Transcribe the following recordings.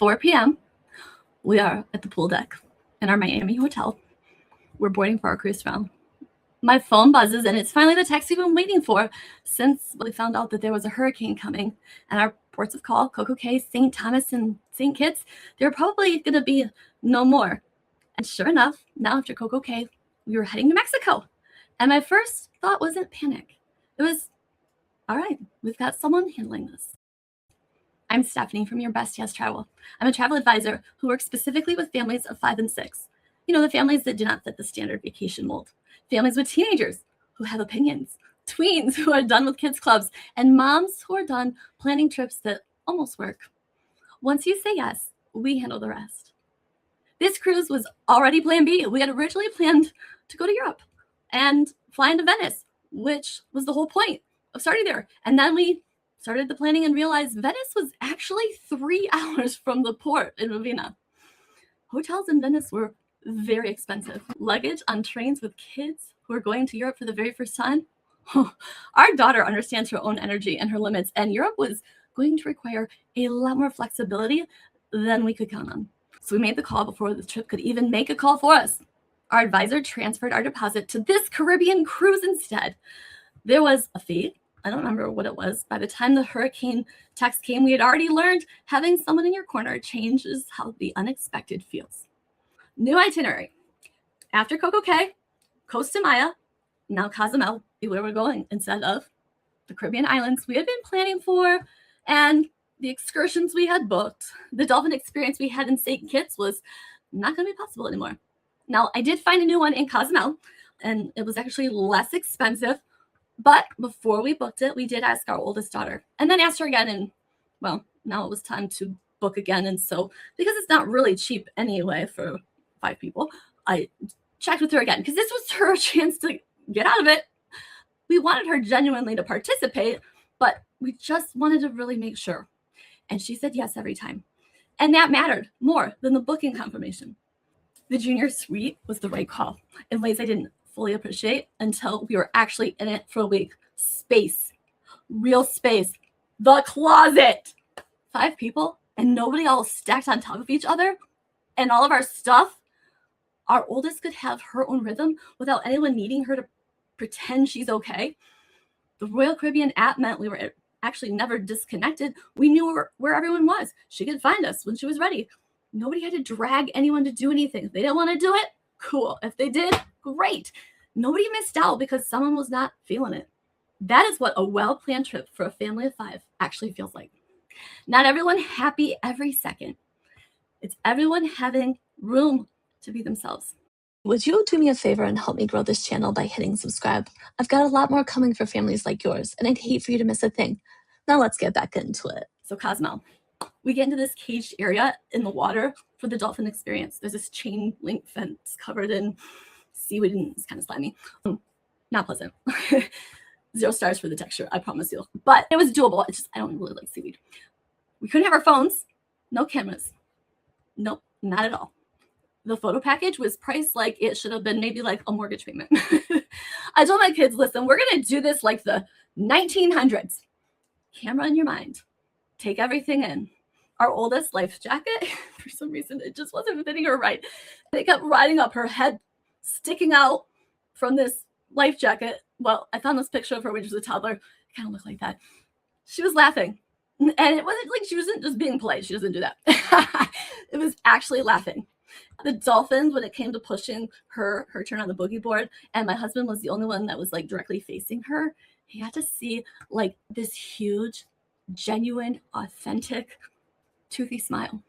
4 p.m. We are at the pool deck in our Miami hotel. We're boarding for our cruise round. My phone buzzes, and it's finally the text we've been waiting for since we found out that there was a hurricane coming. And our ports of call, Coco Cay, St. Thomas, and St. Kitts, they're probably going to be no more. And sure enough, now after Coco Cay, we were heading to Mexico. And my first thought wasn't panic. It was, all right, we've got someone handling this. I'm Stephanie from Your Best Yes Travel. I'm a travel advisor who works specifically with families of 5 and 6. You know, the families that do not fit the standard vacation mold. Families with teenagers who have opinions, tweens who are done with kids clubs, and moms who are done planning trips that almost work. Once you say yes, we handle the rest. This cruise was already plan B. We had originally planned to go to Europe and fly into Venice, which was the whole point of starting there. And then we started the planning and realized Venice was actually 3 hours from the port in Ravenna. Hotels in Venice were very expensive. Luggage on trains with kids who are going to Europe for the very first time. Our daughter understands her own energy and her limits, and Europe was going to require a lot more flexibility than we could count on. So we made the call before the trip could even make a call for us. Our advisor transferred our deposit to this Caribbean cruise instead. There was a fee. I don't remember what it was. By the time the hurricane text came, we had already learned having someone in your corner changes how the unexpected feels. New itinerary. After Coco Cay, Cozumel I, now Cozumel, where we're going instead of the Caribbean islands we had been planning for, and the excursions we had booked. The dolphin experience we had in St. Kitts was not going to be possible anymore. Now, I did find a new one in Cozumel, and it was actually less expensive. But before we booked it, we did ask our oldest daughter, and then asked her again. And well, now it was time to book again. And so, because it's not really cheap anyway for 5 people, I checked with her again because this was her chance to get out of it. We wanted her genuinely to participate, but we just wanted to really make sure. And she said yes every time. And that mattered more than the booking confirmation. The junior suite was the right call in ways I didn't fully appreciate until we were actually in it for a week. Space, real space, the closet. 5 people and nobody all stacked on top of each other, and all of our stuff. Our oldest could have her own rhythm without anyone needing her to pretend she's okay. The Royal Caribbean app meant we were actually never disconnected. We knew where everyone was. She could find us when she was ready. Nobody had to drag anyone to do anything. If they didn't want to do it, cool. If they did, great. Nobody missed out because someone was not feeling it. That is what a well-planned trip for a family of 5 actually feels like. Not everyone happy every second. It's everyone having room to be themselves. Would you do me a favor and help me grow this channel by hitting subscribe? I've got a lot more coming for families like yours, and I'd hate for you to miss a thing. Now let's get back into it. So Cozumel, we get into this caged area in the water for the dolphin experience. There's this chain link fence covered in seaweed, and it's kind of slimy. Not pleasant. 0 stars for the texture, I promise you. But it was doable. It's just, I don't really like seaweed. We couldn't have our phones. No cameras. Nope, not at all. The photo package was priced like it should have been maybe like a mortgage payment. I told my kids, listen, we're going to do this like the 1900s. Camera in your mind. Take everything in. Our oldest life jacket, for some reason, it just wasn't fitting her right. It kept riding up, her head sticking out from this life jacket. Well, I found this picture of her when she was a toddler. It kind of looked like that. She was laughing. And it wasn't like she wasn't just being polite. She doesn't do that. It was actually laughing. The dolphins, when it came to pushing her turn on the boogie board, and my husband was the only one that was like directly facing her, he got to see like this huge, genuine, authentic, toothy smile.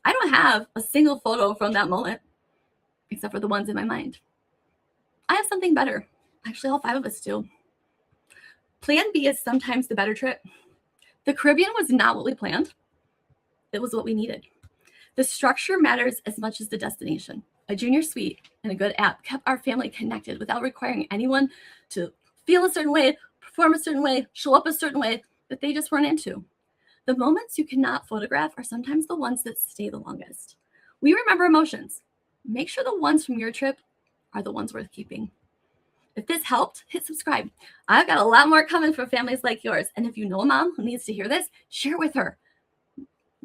I don't have a single photo from that moment, except for the ones in my mind. I have something better. Actually, all 5 of us do. Plan B is sometimes the better trip. The Caribbean was not what we planned. It was what we needed. The structure matters as much as the destination. A junior suite and a good app kept our family connected without requiring anyone to feel a certain way, perform a certain way, show up a certain way that they just weren't into. The moments you cannot photograph are sometimes the ones that stay the longest. We remember emotions. Make sure the ones from your trip are the ones worth keeping. If this helped, hit subscribe. I've got a lot more coming for families like yours. And if you know a mom who needs to hear this, share it with her.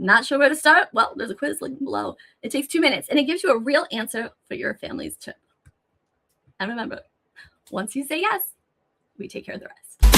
Not sure where to start? Well, there's a quiz link below. It takes 2 minutes, and it gives you a real answer for your family's trip. And remember, once you say yes, we take care of the rest.